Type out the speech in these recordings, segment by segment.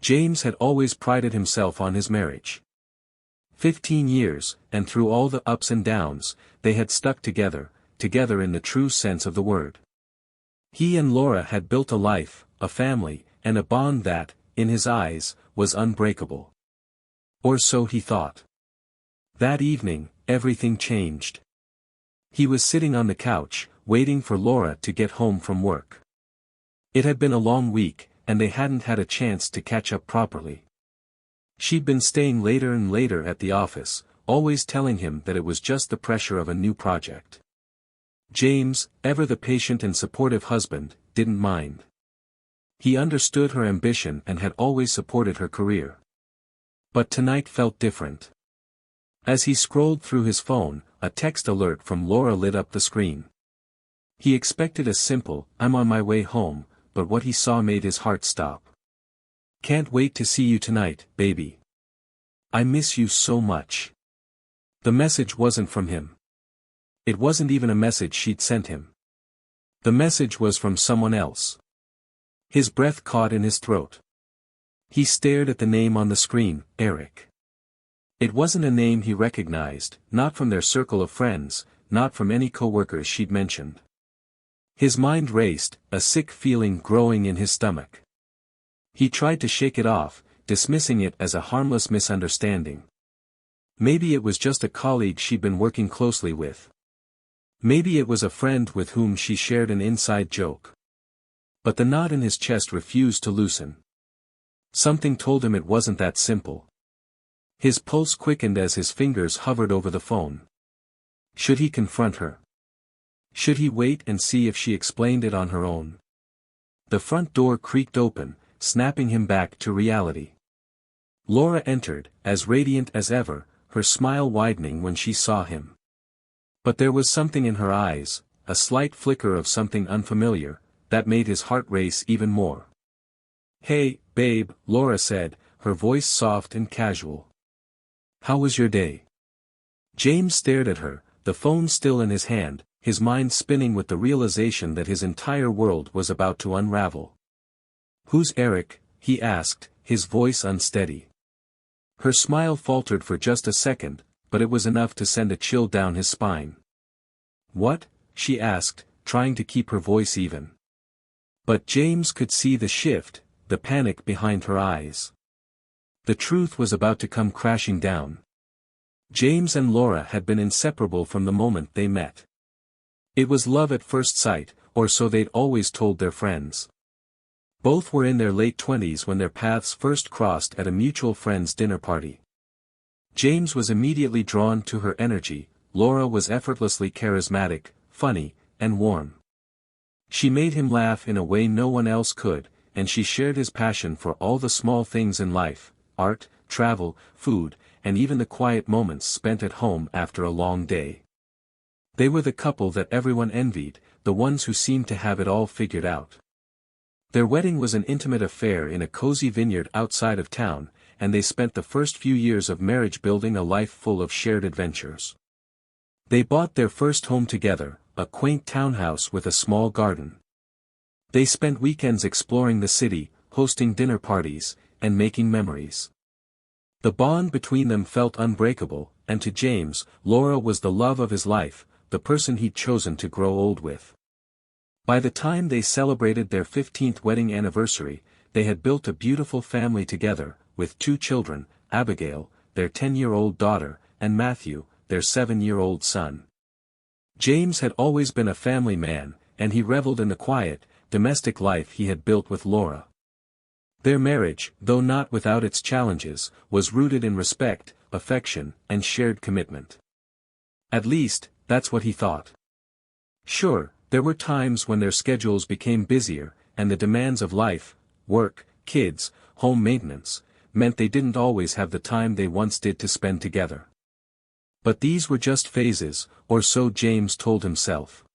James had always prided himself on his marriage. 15 years, and through all the ups and downs, they had stuck together in the true sense of the word. He and Laura had built a life, a family, and a bond that, in his eyes, was unbreakable. Or so he thought. That evening, everything changed. He was sitting on the couch, waiting for Laura to get home from work. It had been a long week, and they hadn't had a chance to catch up properly. She'd been staying later and later at the office, always telling him that it was just the pressure of a new project. James, ever the patient and supportive husband, didn't mind. He understood her ambition and had always supported her career. But tonight felt different. As he scrolled through his phone, a text alert from Laura lit up the screen. He expected a simple, "I'm on my way home," but what he saw made his heart stop. "Can't wait to see you tonight, baby. I miss you so much." The message wasn't from him. It wasn't even a message she'd sent him. The message was from someone else. His breath caught in his throat. He stared at the name on the screen, Eric. It wasn't a name he recognized, not from their circle of friends, not from any coworkers she'd mentioned. His mind raced, a sick feeling growing in his stomach. He tried to shake it off, dismissing it as a harmless misunderstanding. Maybe it was just a colleague she'd been working closely with. Maybe it was a friend with whom she shared an inside joke. But the knot in his chest refused to loosen. Something told him it wasn't that simple. His pulse quickened as his fingers hovered over the phone. Should he confront her? Should he wait and see if she explained it on her own? The front door creaked open, snapping him back to reality. Laura entered, as radiant as ever, her smile widening when she saw him. But there was something in her eyes, a slight flicker of something unfamiliar, that made his heart race even more. "Hey, babe," Laura said, her voice soft and casual. "How was your day?" James stared at her, the phone still in his hand, his mind spinning with the realization that his entire world was about to unravel. "Who's Eric?" he asked, his voice unsteady. Her smile faltered for just a second, but it was enough to send a chill down his spine. "What?" she asked, trying to keep her voice even. But James could see the shift, the panic behind her eyes. The truth was about to come crashing down. James and Laura had been inseparable from the moment they met. It was love at first sight, or so they'd always told their friends. Both were in their late 20s when their paths first crossed at a mutual friend's dinner party. James was immediately drawn to her energy, Laura was effortlessly charismatic, funny, and warm. She made him laugh in a way no one else could, and she shared his passion for all the small things in life, art, travel, food, and even the quiet moments spent at home after a long day. They were the couple that everyone envied, the ones who seemed to have it all figured out. Their wedding was an intimate affair in a cozy vineyard outside of town, and they spent the first few years of marriage building a life full of shared adventures. They bought their first home together, a quaint townhouse with a small garden. They spent weekends exploring the city, hosting dinner parties, and making memories. The bond between them felt unbreakable, and to James, Laura was the love of his life, the person he'd chosen to grow old with. By the time they celebrated their 15th wedding anniversary, they had built a beautiful family together, with 2 children, Abigail, their 10-year-old daughter, and Matthew, their 7-year-old son. James had always been a family man, and he reveled in the quiet, domestic life he had built with Laura. Their marriage, though not without its challenges, was rooted in respect, affection, and shared commitment. At least, that's what he thought. Sure, there were times when their schedules became busier, and the demands of life, work, kids, home maintenance, meant they didn't always have the time they once did to spend together. But these were just phases, or so James told himself.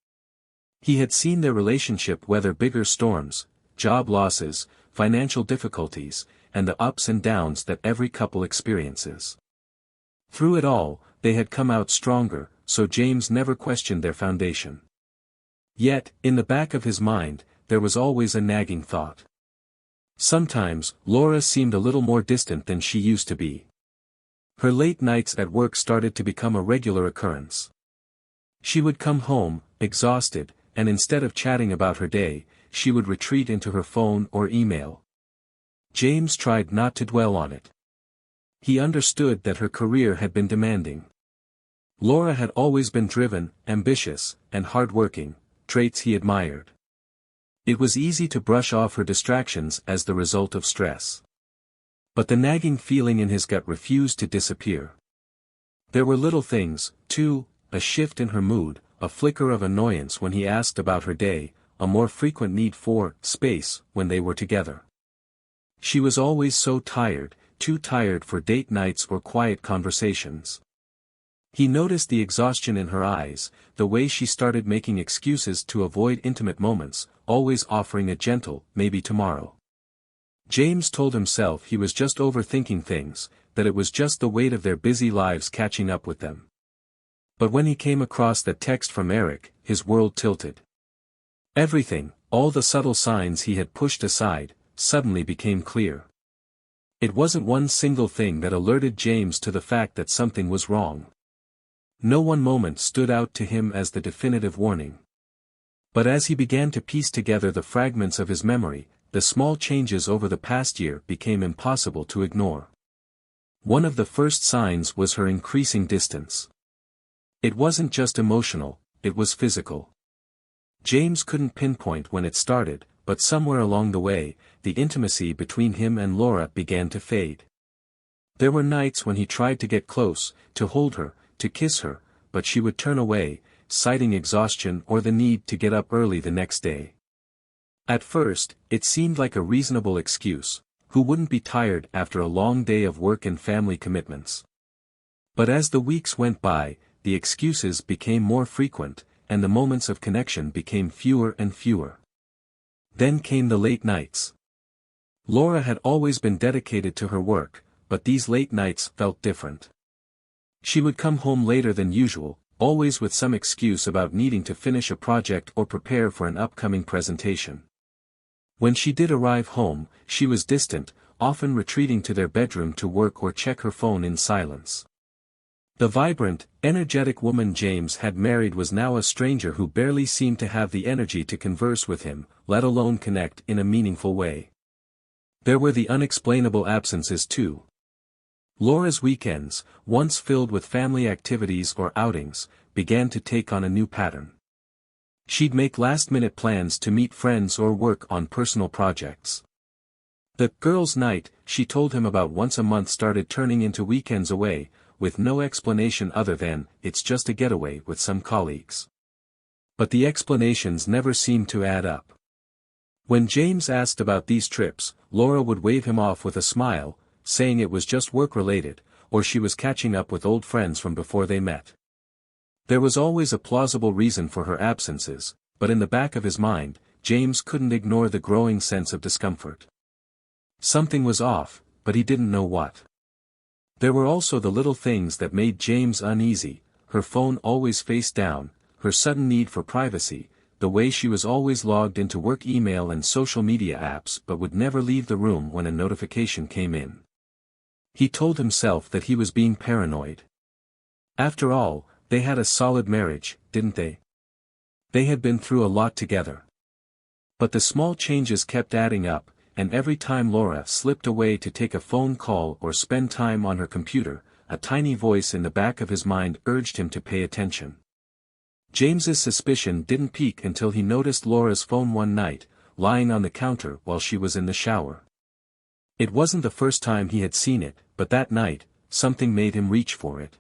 He had seen their relationship weather bigger storms, job losses, financial difficulties, and the ups and downs that every couple experiences. Through it all, they had come out stronger, so James never questioned their foundation. Yet, in the back of his mind, there was always a nagging thought. Sometimes, Laura seemed a little more distant than she used to be. Her late nights at work started to become a regular occurrence. She would come home, exhausted, and instead of chatting about her day, she would retreat into her phone or email. James tried not to dwell on it. He understood that her career had been demanding. Laura had always been driven, ambitious, and hard-working, traits he admired. It was easy to brush off her distractions as the result of stress. But the nagging feeling in his gut refused to disappear. There were little things, too, a shift in her mood, a flicker of annoyance when he asked about her day, a more frequent need for space when they were together. She was always so tired, too tired for date nights or quiet conversations. He noticed the exhaustion in her eyes, the way she started making excuses to avoid intimate moments, always offering a gentle, maybe tomorrow. James told himself he was just overthinking things, that it was just the weight of their busy lives catching up with them. But when he came across that text from Eric, his world tilted. Everything, all the subtle signs he had pushed aside, suddenly became clear. It wasn't one single thing that alerted James to the fact that something was wrong. No one moment stood out to him as the definitive warning. But as he began to piece together the fragments of his memory, the small changes over the past year became impossible to ignore. One of the first signs was her increasing distance. It wasn't just emotional, it was physical. James couldn't pinpoint when it started, but somewhere along the way, the intimacy between him and Laura began to fade. There were nights when he tried to get close, to hold her, to kiss her, but she would turn away, citing exhaustion or the need to get up early the next day. At first, it seemed like a reasonable excuse, who wouldn't be tired after a long day of work and family commitments? But as the weeks went by, the excuses became more frequent, and the moments of connection became fewer and fewer. Then came the late nights. Laura had always been dedicated to her work, but these late nights felt different. She would come home later than usual, always with some excuse about needing to finish a project or prepare for an upcoming presentation. When she did arrive home, she was distant, often retreating to their bedroom to work or check her phone in silence. The vibrant, energetic woman James had married was now a stranger who barely seemed to have the energy to converse with him, let alone connect in a meaningful way. There were the unexplainable absences too. Laura's weekends, once filled with family activities or outings, began to take on a new pattern. She'd make last-minute plans to meet friends or work on personal projects. The girls' night, she told him about once a month, started turning into weekends away, with no explanation other than, it's just a getaway with some colleagues. But the explanations never seemed to add up. When James asked about these trips, Laura would wave him off with a smile, saying it was just work-related, or she was catching up with old friends from before they met. There was always a plausible reason for her absences, but in the back of his mind, James couldn't ignore the growing sense of discomfort. Something was off, but he didn't know what. There were also the little things that made James uneasy, her phone always face down, her sudden need for privacy, the way she was always logged into work email and social media apps but would never leave the room when a notification came in. He told himself that he was being paranoid. After all, they had a solid marriage, didn't they? They had been through a lot together. But the small changes kept adding up, and every time Laura slipped away to take a phone call or spend time on her computer, a tiny voice in the back of his mind urged him to pay attention. James's suspicion didn't peak until he noticed Laura's phone one night, lying on the counter while she was in the shower. It wasn't the first time he had seen it, but that night, something made him reach for it.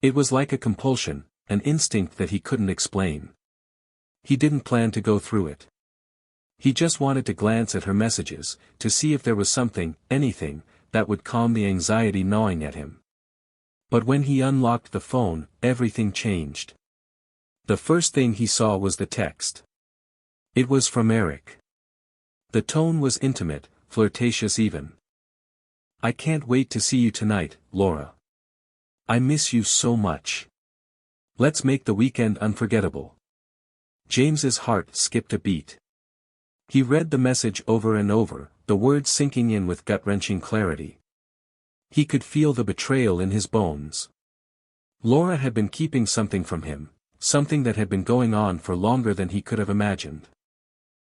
It was like a compulsion, an instinct that he couldn't explain. He didn't plan to go through it. He just wanted to glance at her messages, to see if there was something, anything, that would calm the anxiety gnawing at him. But when he unlocked the phone, everything changed. The first thing he saw was the text. It was from Eric. The tone was intimate, flirtatious even. I can't wait to see you tonight, Laura. I miss you so much. Let's make the weekend unforgettable. James's heart skipped a beat. He read the message over and over, the words sinking in with gut-wrenching clarity. He could feel the betrayal in his bones. Laura had been keeping something from him, something that had been going on for longer than he could have imagined.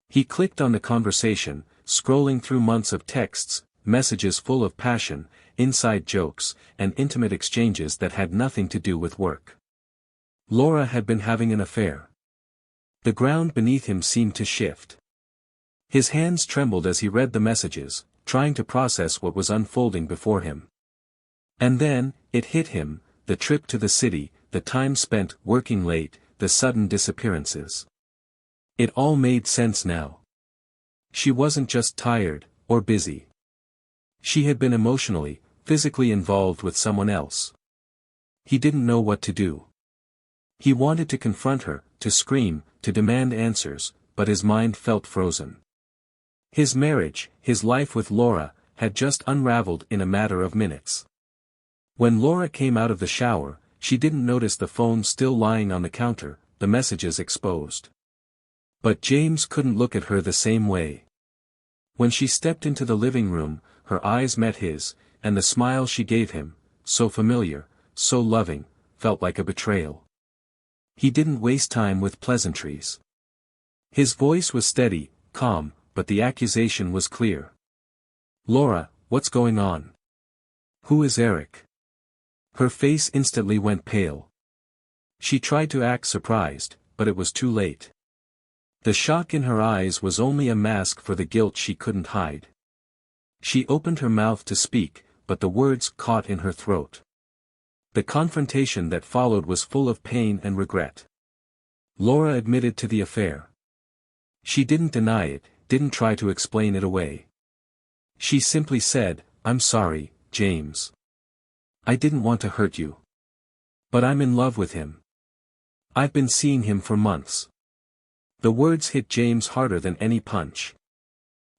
He clicked on the conversation, scrolling through months of texts, messages full of passion, inside jokes, and intimate exchanges that had nothing to do with work. Laura had been having an affair. The ground beneath him seemed to shift. His hands trembled as he read the messages, trying to process what was unfolding before him. And then, it hit him, the trip to the city, the time spent working late, the sudden disappearances. It all made sense now. She wasn't just tired, or busy. She had been emotionally, physically involved with someone else. He didn't know what to do. He wanted to confront her, to scream, to demand answers, but his mind felt frozen. His marriage, his life with Laura, had just unraveled in a matter of minutes. When Laura came out of the shower, she didn't notice the phone still lying on the counter, the messages exposed. But James couldn't look at her the same way. When she stepped into the living room, her eyes met his, and the smile she gave him, so familiar, so loving, felt like a betrayal. He didn't waste time with pleasantries. His voice was steady, calm, but the accusation was clear. "Laura, what's going on? Who is Eric?" Her face instantly went pale. She tried to act surprised, but it was too late. The shock in her eyes was only a mask for the guilt she couldn't hide. She opened her mouth to speak, but the words caught in her throat. The confrontation that followed was full of pain and regret. Laura admitted to the affair. She didn't deny it, didn't try to explain it away. She simply said, "I'm sorry, James. I didn't want to hurt you. But I'm in love with him. I've been seeing him for months." The words hit James harder than any punch.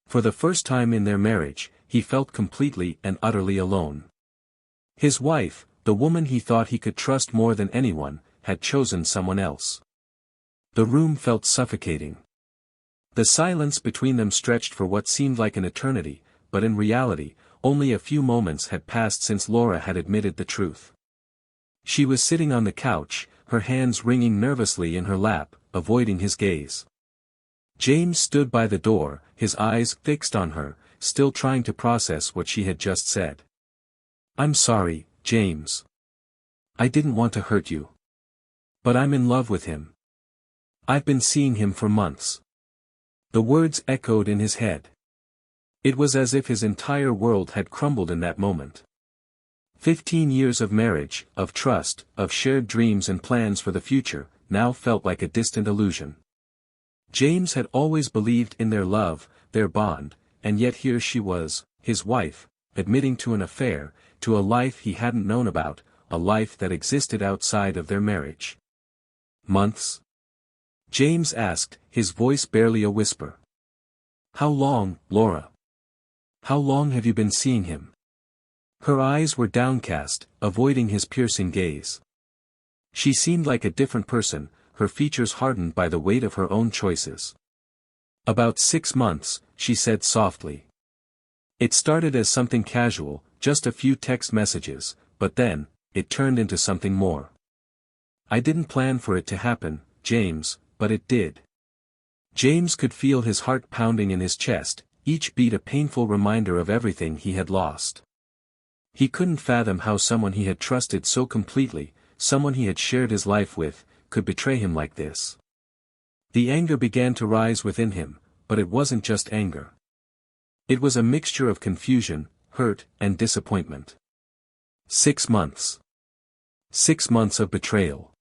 For the first time in their marriage, he felt completely and utterly alone. His wife, the woman he thought he could trust more than anyone, had chosen someone else. The room felt suffocating. The silence between them stretched for what seemed like an eternity, but in reality, only a few moments had passed since Laura had admitted the truth. She was sitting on the couch, her hands wringing nervously in her lap, avoiding his gaze. James stood by the door, his eyes fixed on her, still trying to process what she had just said. "I'm sorry, James. I didn't want to hurt you. But I'm in love with him. I've been seeing him for months." The words echoed in his head. It was as if his entire world had crumbled in that moment. 15 years of marriage, of trust, of shared dreams and plans for the future, now felt like a distant illusion. James had always believed in their love, their bond, and yet here she was, his wife, admitting to an affair, to a life he hadn't known about, a life that existed outside of their marriage. "Months?" James asked, his voice barely a whisper. "How long, Laura? How long have you been seeing him?" Her eyes were downcast, avoiding his piercing gaze. She seemed like a different person, her features hardened by the weight of her own choices. "About 6 months," she said softly. "It started as something casual, just a few text messages, but then, it turned into something more. I didn't plan for it to happen, James, but it did." James could feel his heart pounding in his chest, each beat a painful reminder of everything he had lost. He couldn't fathom how someone he had trusted so completely, someone he had shared his life with, could betray him like this. The anger began to rise within him, but it wasn't just anger. It was a mixture of confusion, hurt, and disappointment. 6 months. 6 months of betrayal.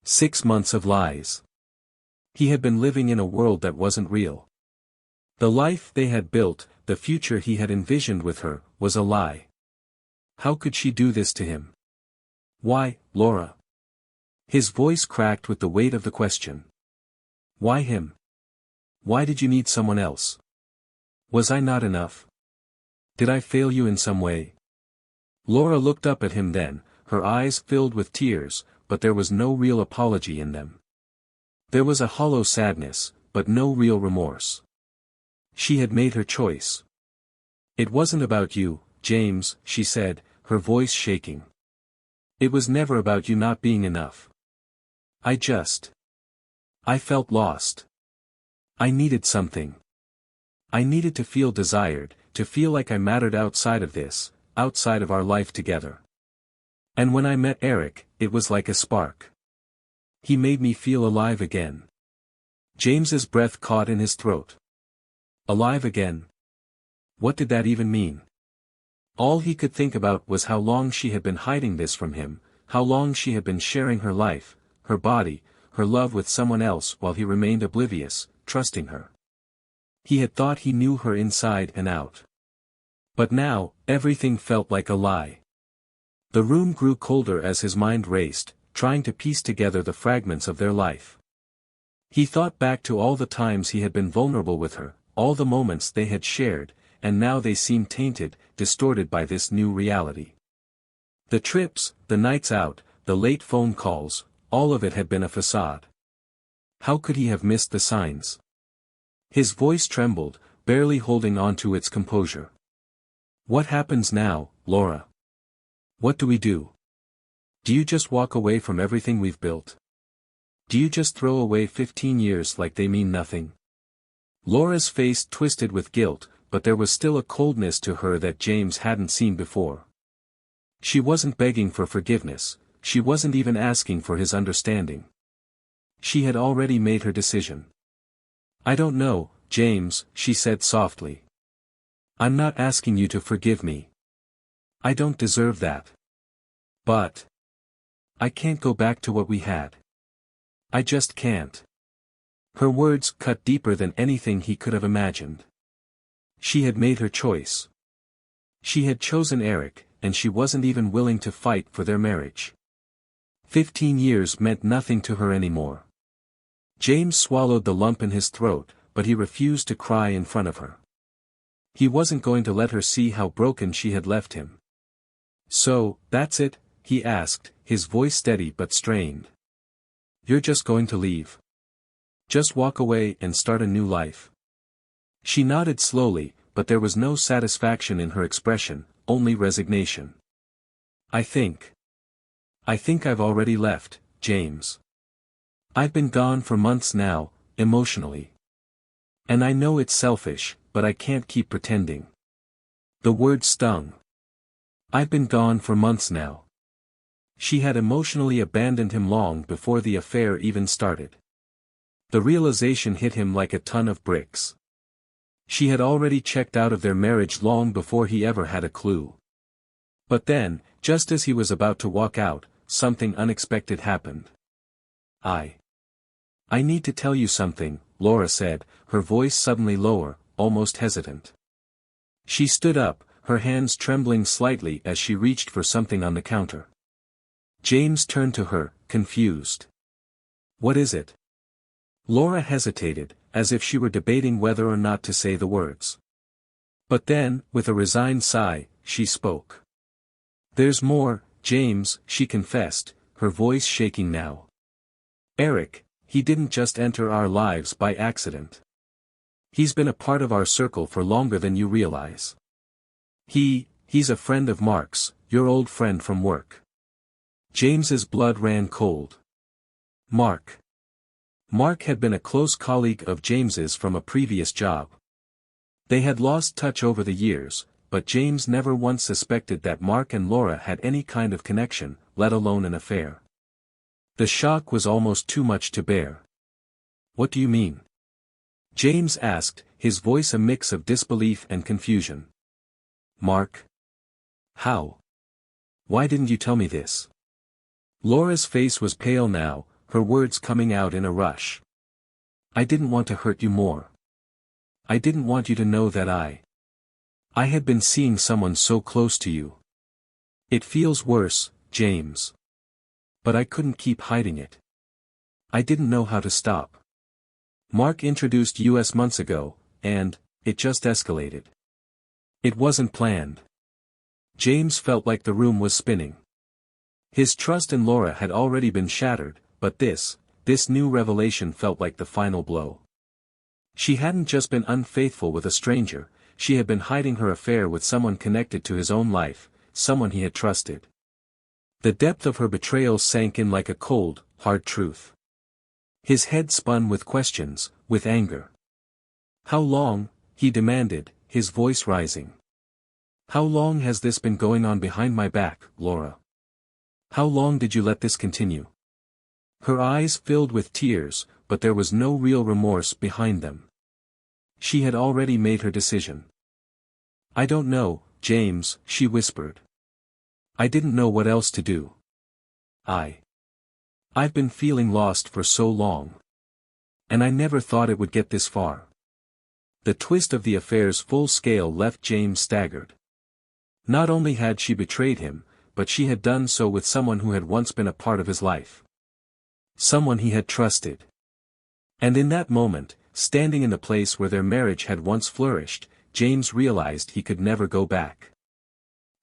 6 months of lies. He had been living in a world that wasn't real. The life they had built, the future he had envisioned with her, was a lie. How could she do this to him? "Why, Laura?" His voice cracked with the weight of the question. "Why him? Why did you need someone else? Was I not enough? Did I fail you in some way?" Laura looked up at him then, her eyes filled with tears, but there was no real apology in them. There was a hollow sadness, but no real remorse. She had made her choice. It wasn't about you, James, she said, her voice shaking. It was never about you not being enough. I felt lost. I needed something. I needed to feel desired, to feel like I mattered outside of this, outside of our life together. And when I met Eric, it was like a spark. He made me feel alive again. James's breath caught in his throat. Alive again? What did that even mean? All he could think about was how long she had been hiding this from him, how long she had been sharing her life, her body, her love with someone else while he remained oblivious, trusting her. He had thought he knew her inside and out. But now, everything felt like a lie. The room grew colder as his mind raced, trying to piece together the fragments of their life. He thought back to all the times he had been vulnerable with her, all the moments they had shared, and now they seemed tainted, distorted by this new reality. The trips, the nights out, the late phone calls, all of it had been a facade. How could he have missed the signs? His voice trembled, barely holding on to its composure. What happens now, Laura? What do we do? Do you just walk away from everything we've built? Do you just throw away 15 years like they mean nothing? Laura's face twisted with guilt, but there was still a coldness to her that James hadn't seen before. She wasn't begging for forgiveness, she wasn't even asking for his understanding. She had already made her decision. I don't know, James, she said softly. I'm not asking you to forgive me. I don't deserve that. But I can't go back to what we had. I just can't. Her words cut deeper than anything he could have imagined. She had made her choice. She had chosen Eric, and she wasn't even willing to fight for their marriage. 15 years meant nothing to her anymore. James swallowed the lump in his throat, but he refused to cry in front of her. He wasn't going to let her see how broken she had left him. So, that's it? He asked, his voice steady but strained. You're just going to leave? Just walk away and start a new life? She nodded slowly, but there was no satisfaction in her expression, only resignation. I think I've already left, James. I've been gone for months now, emotionally. And I know it's selfish, but I can't keep pretending. The word stung. I've been gone for months now. She had emotionally abandoned him long before the affair even started. The realization hit him like a ton of bricks. She had already checked out of their marriage long before he ever had a clue. But then, just as he was about to walk out, something unexpected happened. I need to tell you something, Laura said, her voice suddenly lower, almost hesitant. She stood up, her hands trembling slightly as she reached for something on the counter. James turned to her, confused. What is it? Laura hesitated, as if she were debating whether or not to say the words. But then, with a resigned sigh, she spoke. There's more, James, she confessed, her voice shaking now. Eric, he didn't just enter our lives by accident. He's been a part of our circle for longer than you realize. He's a friend of Mark's, your old friend from work. James's blood ran cold. Mark had been a close colleague of James's from a previous job. They had lost touch over the years, but James never once suspected that Mark and Laura had any kind of connection, let alone an affair. The shock was almost too much to bear. What do you mean? James asked, his voice a mix of disbelief and confusion. Mark? How? Why didn't you tell me this? Laura's face was pale now, her words coming out in a rush. I didn't want to hurt you more. I didn't want you to know that I had been seeing someone so close to you. It feels worse, James. But I couldn't keep hiding it. I didn't know how to stop. Mark introduced us months ago, and it just escalated. It wasn't planned. James felt like the room was spinning. His trust in Laura had already been shattered, but this new revelation felt like the final blow. She hadn't just been unfaithful with a stranger, she had been hiding her affair with someone connected to his own life, someone he had trusted. The depth of her betrayal sank in like a cold, hard truth. His head spun with questions, with anger. "How long?" he demanded, his voice rising. "How long has this been going on behind my back, Laura? How long did you let this continue?" Her eyes filled with tears, but there was no real remorse behind them. She had already made her decision. "I don't know, James," she whispered. "I didn't know what else to do. I've been feeling lost for so long. And I never thought it would get this far." The twist of the affair's full scale left James staggered. Not only had she betrayed him, but she had done so with someone who had once been a part of his life. Someone he had trusted. And in that moment, standing in the place where their marriage had once flourished, James realized he could never go back.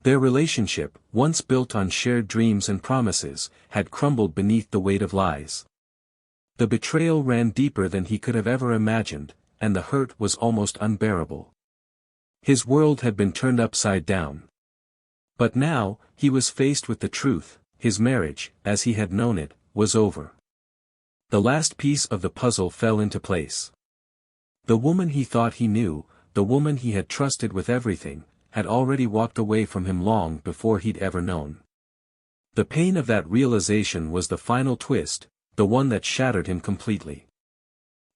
Their relationship, once built on shared dreams and promises, had crumbled beneath the weight of lies. The betrayal ran deeper than he could have ever imagined, and the hurt was almost unbearable. His world had been turned upside down. But now, he was faced with the truth: his marriage, as he had known it, was over. The last piece of the puzzle fell into place. The woman he thought he knew, the woman he had trusted with everything, had already walked away from him long before he'd ever known. The pain of that realization was the final twist, the one that shattered him completely.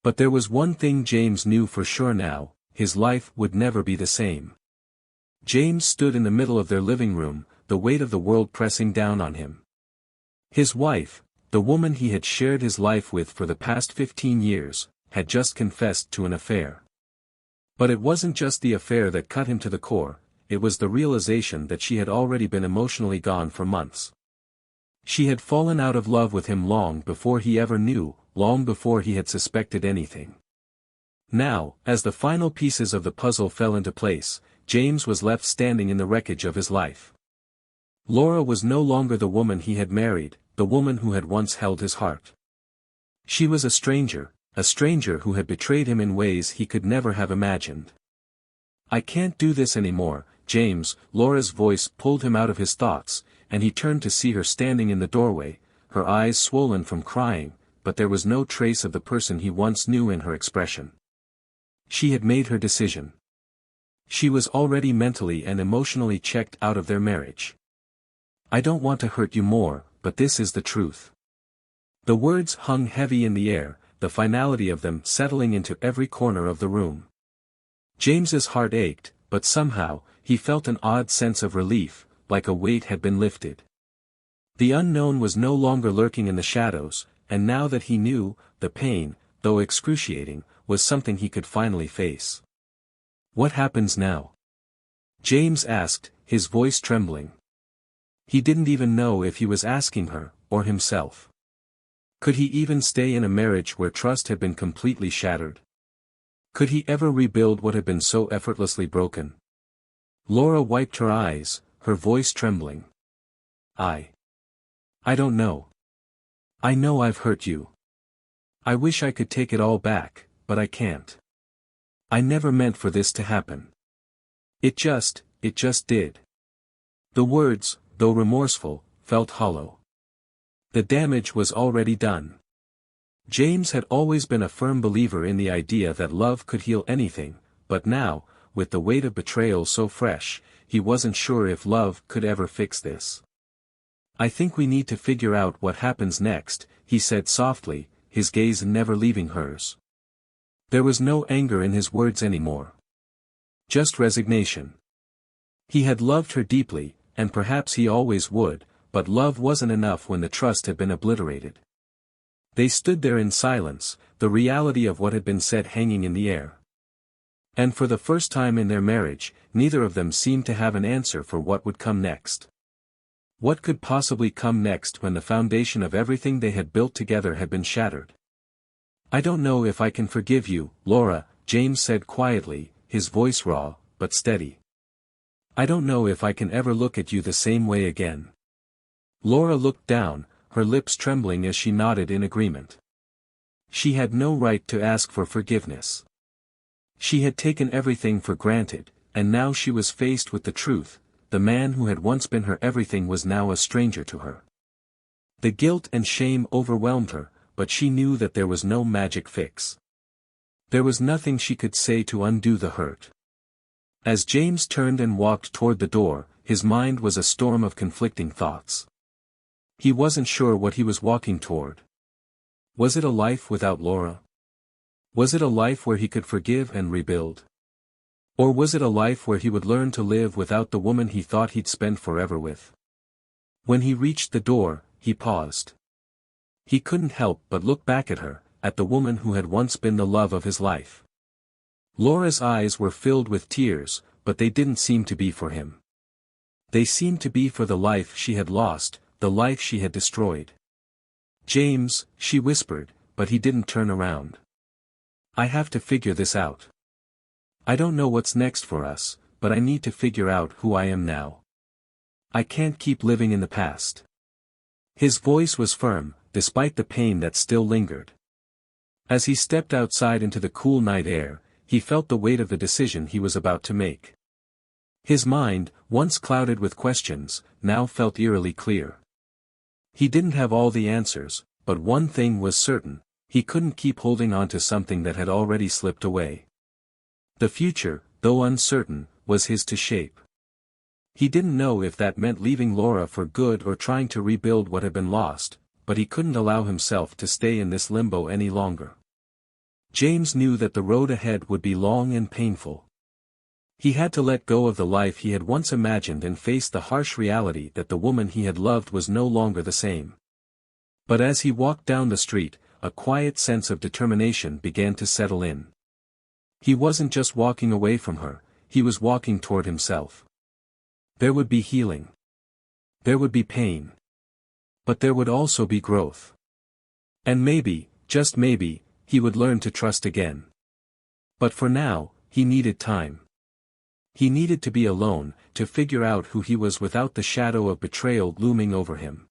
But there was one thing James knew for sure now: his life would never be the same. James stood in the middle of their living room, the weight of the world pressing down on him. His wife, the woman he had shared his life with for the past 15 years, had just confessed to an affair. But it wasn't just the affair that cut him to the core, it was the realization that she had already been emotionally gone for months. She had fallen out of love with him long before he ever knew, long before he had suspected anything. Now, as the final pieces of the puzzle fell into place, James was left standing in the wreckage of his life. Laura was no longer the woman he had married, the woman who had once held his heart. She was a stranger who had betrayed him in ways he could never have imagined. "I can't do this anymore, James," Laura's voice pulled him out of his thoughts, and he turned to see her standing in the doorway, her eyes swollen from crying, but there was no trace of the person he once knew in her expression. She had made her decision. She was already mentally and emotionally checked out of their marriage. "I don't want to hurt you more, but this is the truth." The words hung heavy in the air, the finality of them settling into every corner of the room. James's heart ached, but somehow, he felt an odd sense of relief, like a weight had been lifted. The unknown was no longer lurking in the shadows, and now that he knew, the pain, though excruciating, was something he could finally face. "What happens now?" James asked, his voice trembling. He didn't even know if he was asking her, or himself. Could he even stay in a marriage where trust had been completely shattered? Could he ever rebuild what had been so effortlessly broken? Laura wiped her eyes, her voice trembling. I don't know. I know I've hurt you. I wish I could take it all back, but I can't. I never meant for this to happen. It just did." The words, though remorseful, felt hollow. The damage was already done. James had always been a firm believer in the idea that love could heal anything, but now, with the weight of betrayal so fresh, he wasn't sure if love could ever fix this. "I think we need to figure out what happens next," he said softly, his gaze never leaving hers. There was no anger in his words anymore. Just resignation. He had loved her deeply, and perhaps he always would, but love wasn't enough when the trust had been obliterated. They stood there in silence, the reality of what had been said hanging in the air. And for the first time in their marriage, neither of them seemed to have an answer for what would come next. What could possibly come next when the foundation of everything they had built together had been shattered? "I don't know if I can forgive you, Laura," James said quietly, his voice raw, but steady. "I don't know if I can ever look at you the same way again." Laura looked down, her lips trembling as she nodded in agreement. She had no right to ask for forgiveness. She had taken everything for granted, and now she was faced with the truth: the man who had once been her everything was now a stranger to her. The guilt and shame overwhelmed her, but she knew that there was no magic fix. There was nothing she could say to undo the hurt. As James turned and walked toward the door, his mind was a storm of conflicting thoughts. He wasn't sure what he was walking toward. Was it a life without Laura? Was it a life where he could forgive and rebuild? Or was it a life where he would learn to live without the woman he thought he'd spend forever with? When he reached the door, he paused. He couldn't help but look back at her, at the woman who had once been the love of his life. Laura's eyes were filled with tears, but they didn't seem to be for him. They seemed to be for the life she had lost, the life she had destroyed. "James," she whispered, but he didn't turn around. "I have to figure this out. I don't know what's next for us, but I need to figure out who I am now. I can't keep living in the past." His voice was firm, despite the pain that still lingered. As he stepped outside into the cool night air, he felt the weight of the decision he was about to make. His mind, once clouded with questions, now felt eerily clear. He didn't have all the answers, but one thing was certain: he couldn't keep holding on to something that had already slipped away. The future, though uncertain, was his to shape. He didn't know if that meant leaving Laura for good or trying to rebuild what had been lost, but he couldn't allow himself to stay in this limbo any longer. James knew that the road ahead would be long and painful. He had to let go of the life he had once imagined and face the harsh reality that the woman he had loved was no longer the same. But as he walked down the street, a quiet sense of determination began to settle in. He wasn't just walking away from her, he was walking toward himself. There would be healing. There would be pain. But there would also be growth. And maybe, just maybe, he would learn to trust again. But for now, he needed time. He needed to be alone, to figure out who he was without the shadow of betrayal looming over him.